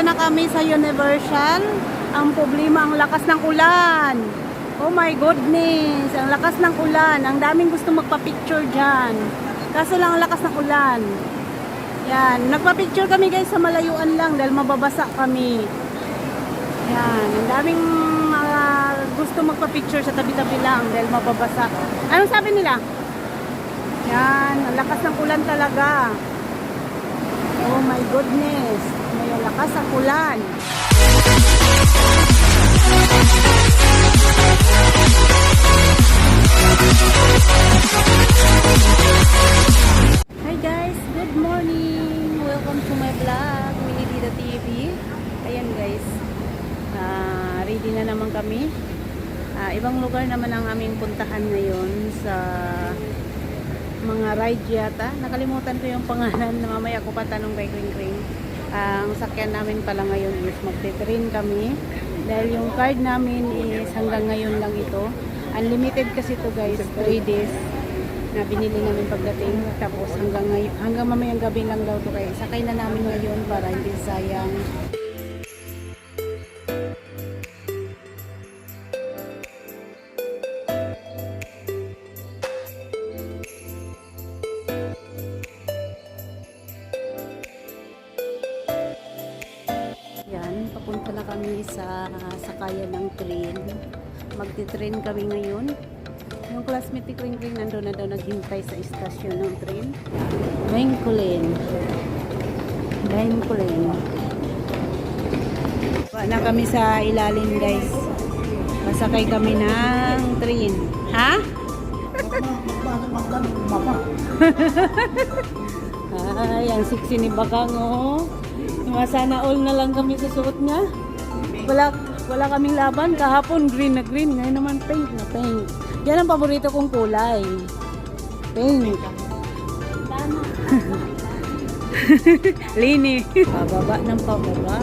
Nandito na kami sa Universal. Ang problema, ang lakas ng ulan. Oh my goodness, ang lakas ng ulan. Ang daming gusto magpa-picture dyan. Kaso lang ang lakas ng ulan. Yan, nagpa-picture kami guys sa malayuan lang dahil mababasa kami. Yan, ang daming gusto magpa-picture sa tabi-tabi lang dahil mababasa. Anong sabi nila? Yan, ang lakas ng ulan talaga. Oh my goodness, may lakas ang ulan. Hi guys, good morning. Welcome to my vlog, Minidida TV. Ayan guys, ready na naman kami. Ibang lugar naman ang aming puntahan ngayon sa mga ride yata. Nakalimutan ko yung pangalan na mamaya ko patanong kay Kring Kring. Ang sakyan namin pala ngayon is magte-train kami. Dahil yung card namin is hanggang ngayon lang ito. Unlimited kasi ito guys, 3 days na binili namin pagdating. Tapos hanggang mamayang gabi lang daw ito. Kaya sakay na namin ngayon para hindi sayang. Papunta na kami sa sakayan ng train. Magti-train kami ngayon. Yung classmate ni Kring Kring nandun na daw naghintay sa istasyon ng train. Bencoolen. Na kami sa ilalim guys. Masakay kami ng train. Ha? Ay, ang sexy ni Bakang oh. Sana all na lang kami sa suot niya. Wala kaming laban. Kahapon green na green. Ngayon naman pink na pink. Yan ang paborito kong kulay. Pink. Lini. Pababa ng pababa.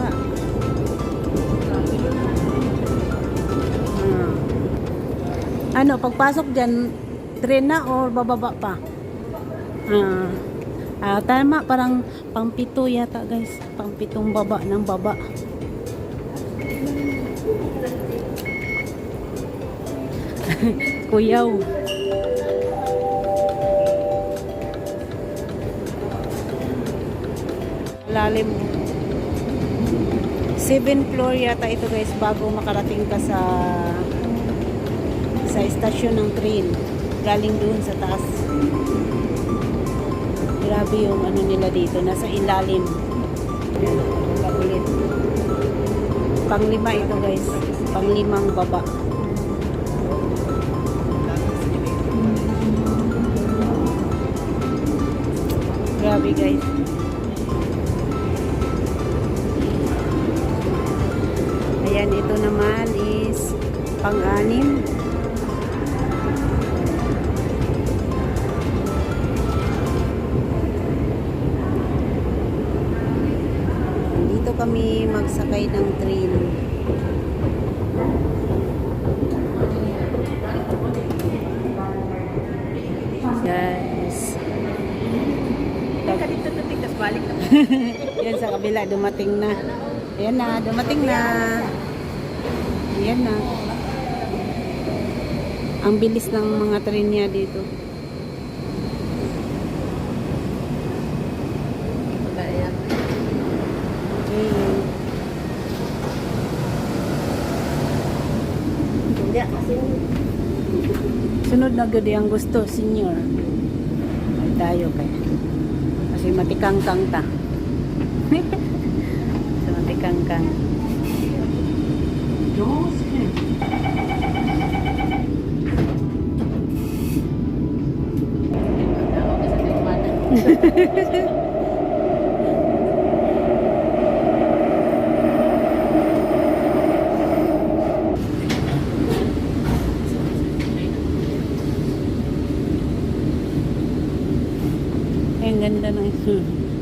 Ano, pagpasok dyan, train na or bababa pa? Tama, parang pang-pito yata guys. Pang-pitong baba ng baba. Kuyaw. Lalim. 7th floor yata ito guys bago makarating ka sa istasyon ng train. Galing doon sa taas. Grabe yung ano nila dito, nasa ilalim. Ulit. Pang-5 ito guys, pang-5 baba. Grabe guys. Ayan, ito naman is pang-6. Kami magsakay ng train. Guys. Balik na. Yan sa kabila dumating na. Ayan na, dumating na. Ayan na. Ang bilis ng mga train niya dito. Sunod na gudi ang gusto, senior. Ay tayo kaya. Kasi matikang-kang ta. So, matikang-kang. Ang ganda ng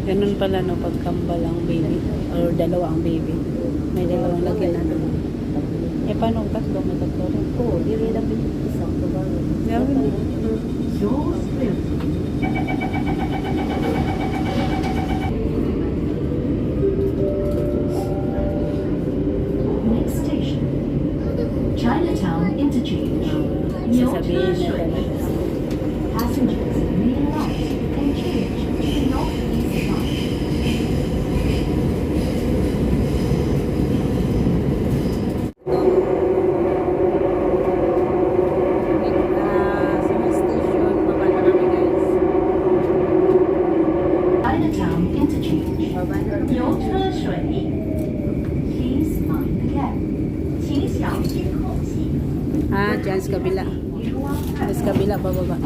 ganun pala no pagkambal ang baby or dalawa ang baby. May dalawang lagyan na doon. paano ang tatlo? May tatlo rin. Oo, dili lang isang lugar. Gawin. Yan sa kabila. Sa kabila, bababa.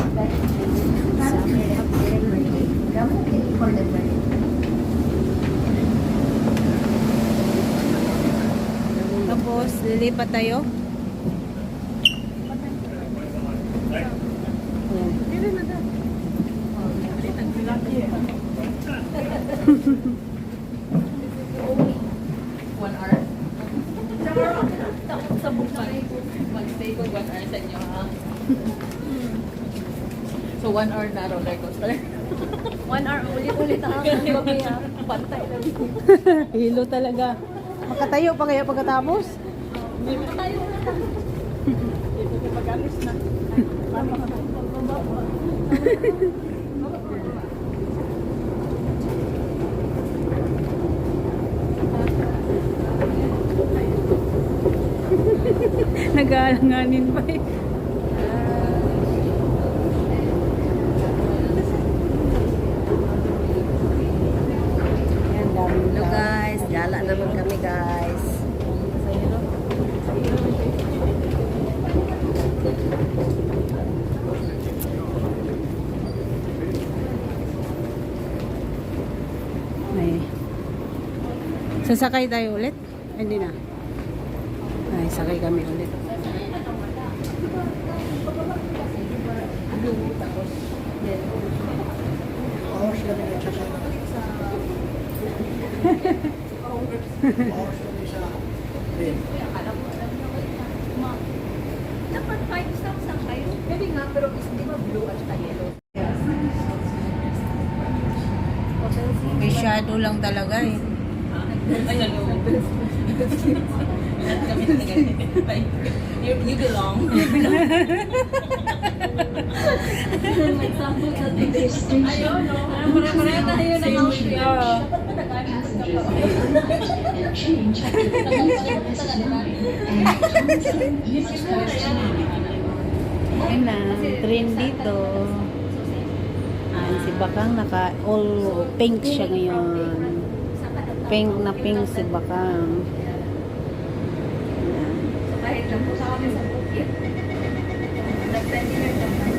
Tapos, lilipat tayo. One hour. Takot sa bukan. Mag-stay ko 1 hour sa inyo, ha? So, 1 hour na roller coaster. 1 hour, ulit-ulit ang gabi ha. Pantay lang. Hilo talaga. Makatayo pa kaya pagkatapos? Hindi mo tayo na. Dito ka mag-alis na. Nag-aalanganin pa eh. Yan, daming Hello tao. guys, gala naman kami guys. Ay. Sasakay tayo ulit? Ay, hindi na. Ay, sakay kami ulit. Dapat 5 stops lang kayo. Pwede nga, pero hindi ba blue at saka yellow? Masyado lang talaga eh. Ay, ano? Lahat kami na ganito. You belong. May sample sa ayun, no? Pare-pare tayo ng outfit. Ayun na, train dito. Si Bakang naka all pink siya ngayon. Pink na pink si Bakang. Ayan. Kahit lang po sa kami sa bukit. Nag-seminar naman.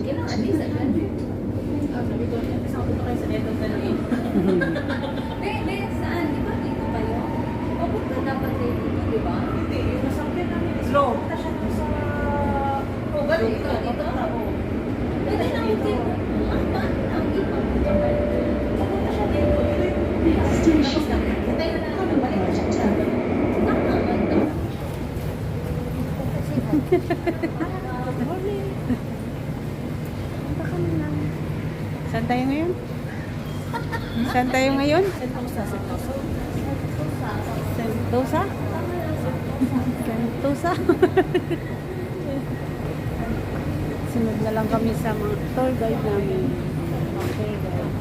Kailangan din sa ganun. Sabi ko, isang punta kayo sa Neto Talin. Hindi, saan? Di ba dito kayo? Papunta dapat dito, di ba? Hindi, yung nasakyan namin. Slow. Punta siya sa... Oh, ganun ito, dito. Pwede namin dito. Ang paano ang iba? Papunta siya dito. Tapos na, tayo na lang, balik na siya siya. Tama, ganda. Saan tayo ngayon? Saan tayo ngayon? Sentosa. Sentosa? Sentosa? Sunod na lang kami sa mga tour guide namin. Okay, guys.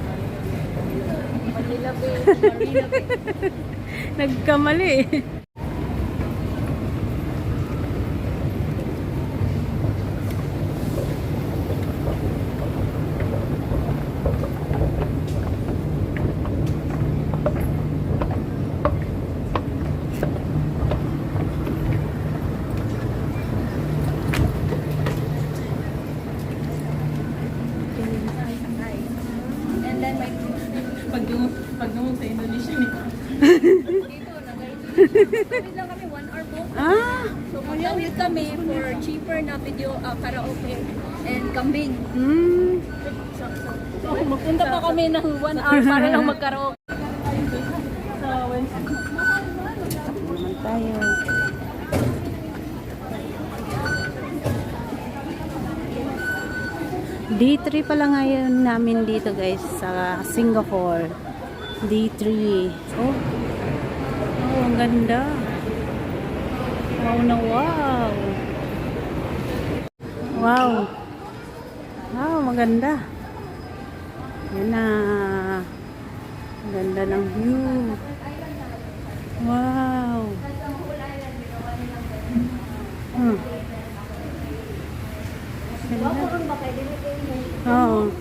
Manila Bay, Marina Bay. Nagkamali eh. And then may pagdungog sa Indonesia nito. Dito na Wait lang kami 1 hour boat. Ah! So magtawid kami for cheaper na video karaoke and kambing. Hmm. So magpunta pa kami ng 1 hour para lang magkaraoke. So Naman tayo. Day 3 pala ngayon namin dito guys sa Singapore. Day 3. Oh. Oh, ang ganda. Wow na wow. Wow. Wow, maganda. Yan na. Ang ganda ng view. Wow. Ganda. Oo.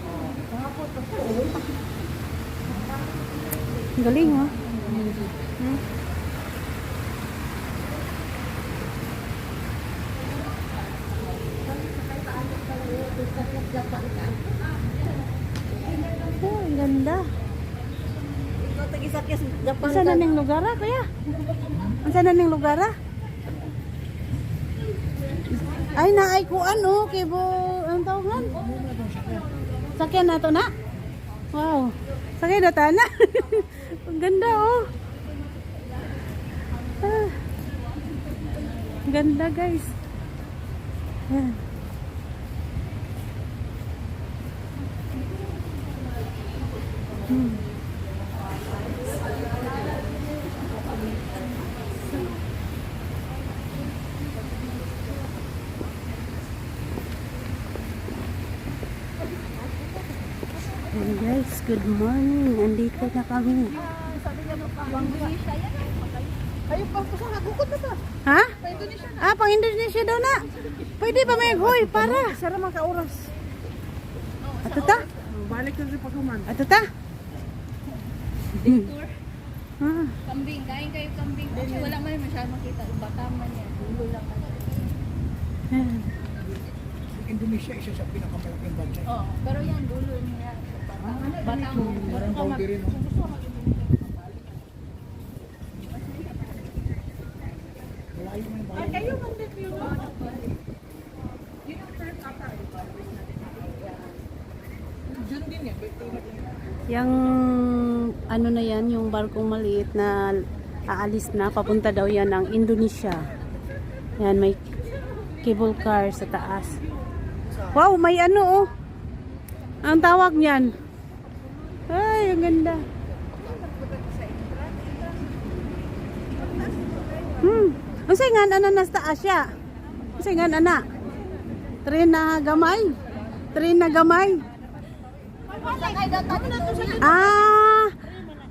Galing, oh. tag-isakya sa Japan. Asa na ning lugar kuya? Asa na ning lugar? Ay naay kuan kay bo ang tawgan. Sakyan na to na. Wow. Sakay na ta na. Ang ganda Ah. Ang ganda guys. Yan. Hey guys, good morning. Andito na kami. Ayun pa sa nagukot na ta. Ha? Sa Indonesia. Pang Indonesia daw na. Pwede ba may hoy para? Sara man ka oras. Ato ta? Balik na si pagkuman. Ato ta? Tour. Ah. Kambing. Kain kayo kambing. Kasi wala man masyadong makita. Bataman yan. Dulo lang man. Yan. Indonesia isa sa pinakamalaking bansa. Oh, pero yan, dulo niya. Batangan. Parang boundary no. Malayo man ba? Ay kayo man din yun. June din yan. Yang ano na yan, yung barkong maliit na aalis na, papunta daw yan ng Indonesia. Yan, may cable car sa taas. Wow, may ano ang tawag niyan. Ay, ang ganda. Unsay nga ana nas taas siya? Unsay nga ana? Tren na gamay. Tren na gamay.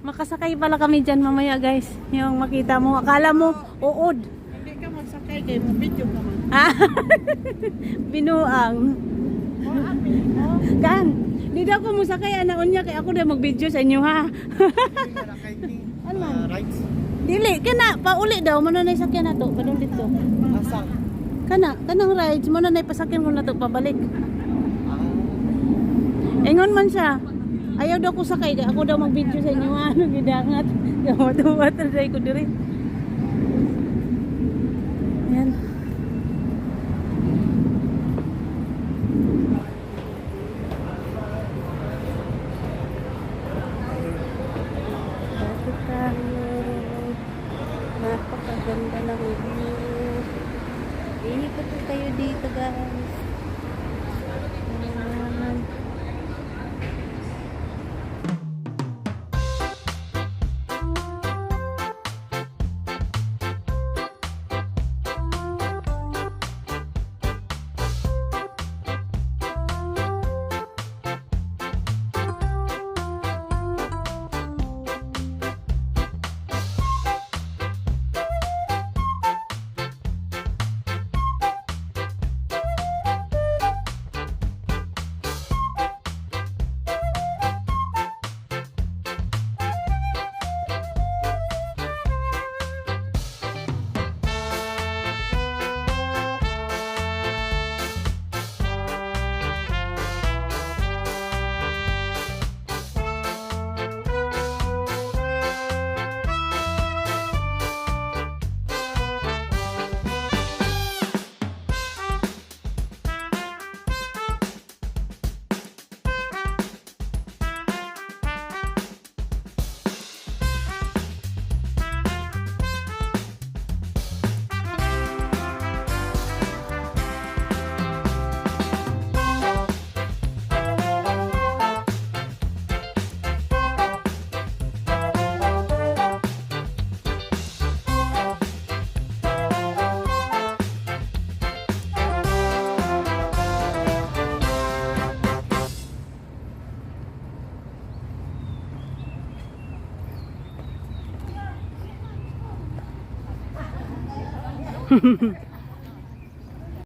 Makasakay pala kami dyan mamaya guys. Yung makita mo, akala mo uod. Hindi ka magsakay kay mo video ka man. Binuang. Kan, di daw ko musakay anaon niya kay ako na mag-video sa inyo ha. Rights. Dili kana pauli daw mo na sakyan nato, padulit to. Asa? Kanang rides mo na pasakyan ko na to pabalik. Ingon man siya. Ayaw daw ko sakay, kaya ako daw mag-video sa inyo ano gidangat. Gawa-duwa taday ko diri. Yan. Dito tayo. Napakaganda ng view. Iikot po tayo dito guys. Ayan.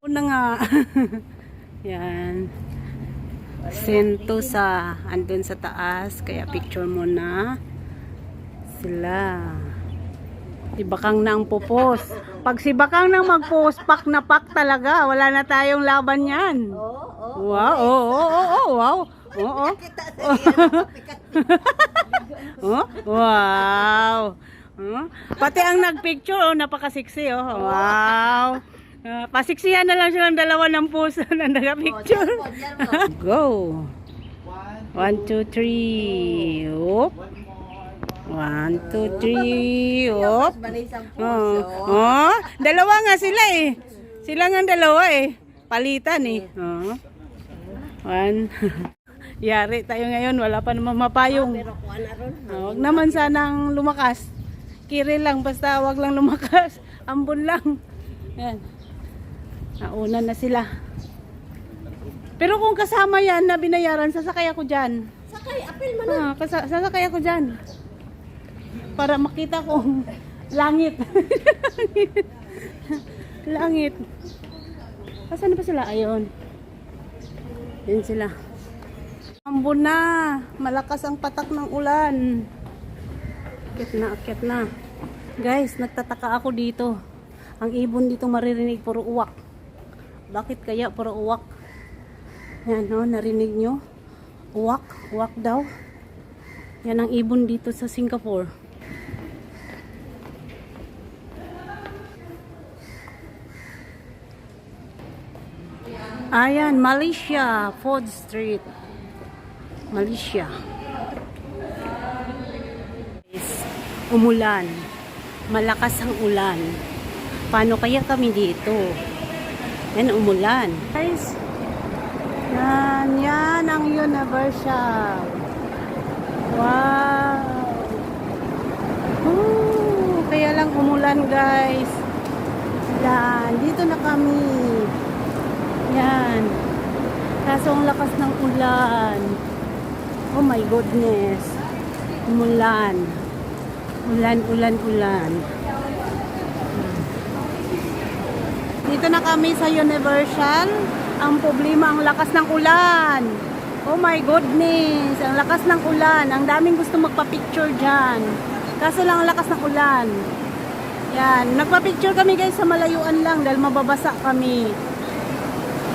Una nga. Yan. Sentosa andun sa taas, kaya picture mo na sila. Si Bakang na ang pupos. Pag si Bakang nang mag-post, pak na pak talaga. Wala na tayong laban yan. Wow, wow. Oo. Kita sa iya. Oh, wow. Oh, pati ang nagpicture, oh, napaka-sexy, oh. Wow. Pasiksihan na lang silang dalawa ng puso na nagpicture. Go. 1, 2, 3. Oop. 1, 2, 3. Oop. Oh, oh, dalawa nga sila eh. Sila nga dalawa eh. Palitan eh. Oh. 1. Yari tayo ngayon, wala pa naman mapayong. Huwag naman sanang lumakas. Kiri lang, basta wag lang lumakas. Ambon lang. Yan. Nauna na sila. Pero kung kasama yan na binayaran, sasakay ako dyan. Sakay, apel mo na. Sasakay ako dyan. Para makita kong langit. Langit. Saan ba sila? Ayun. Yan sila. Ambon na. Malakas ang patak ng ulan. Akyat na. Guys, nagtataka ako dito. Ang ibon dito maririnig puro uwak. Bakit kaya puro uwak? Yan, no, narinig nyo? Uwak daw. Yan ang ibon dito sa Singapore. Ayan, Malaysia, Food Street. Malaysia. Umulan. Malakas ang ulan. Paano kaya kami dito? Yan, umulan. Guys, yan ang Universal. Wow. Kaya lang umulan, guys. Yan, dito na kami. Yan. Kaso ang lakas ng ulan. Oh my goodness. Umulan. Ulan. Dito na kami sa Universal. Ang problema, ang lakas ng ulan. Oh my goodness. Ang lakas ng ulan. Ang daming gusto magpa-picture dyan. Kaso lang ang lakas ng ulan. Yan. Nagpa-picture kami guys sa malayuan lang dahil mababasa kami.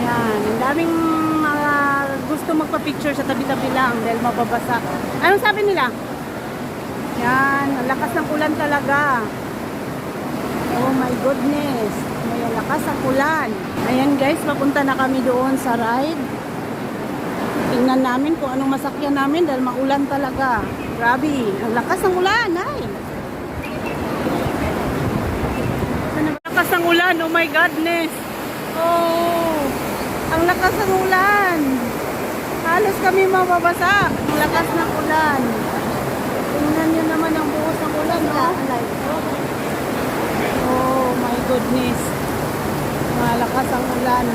Yan. Ang daming gusto magpa-picture sa tabi-tabi lang dahil mababasa. Anong sabi nila? Yan. Ang lakas ng ulan talaga. Oh my goodness. May lakas ang ulan. Ayan guys, papunta na kami doon sa ride. Tingnan namin kung anong masakyan namin dahil maulan talaga. Grabe, ang lakas ng ulan. Ay. Ang lakas ng ulan, oh my goodness. Oh, ang lakas ng ulan. Halos kami mababasa. Ang lakas ng ulan. Tingnan nyo naman ang buhos ng ulan. Oh my goodness. Malakas ang ulan.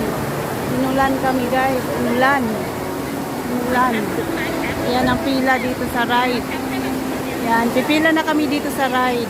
Inulan kami guys. Inulan. Yan ang pila dito sa ride. Yan. Pipila na kami dito sa ride.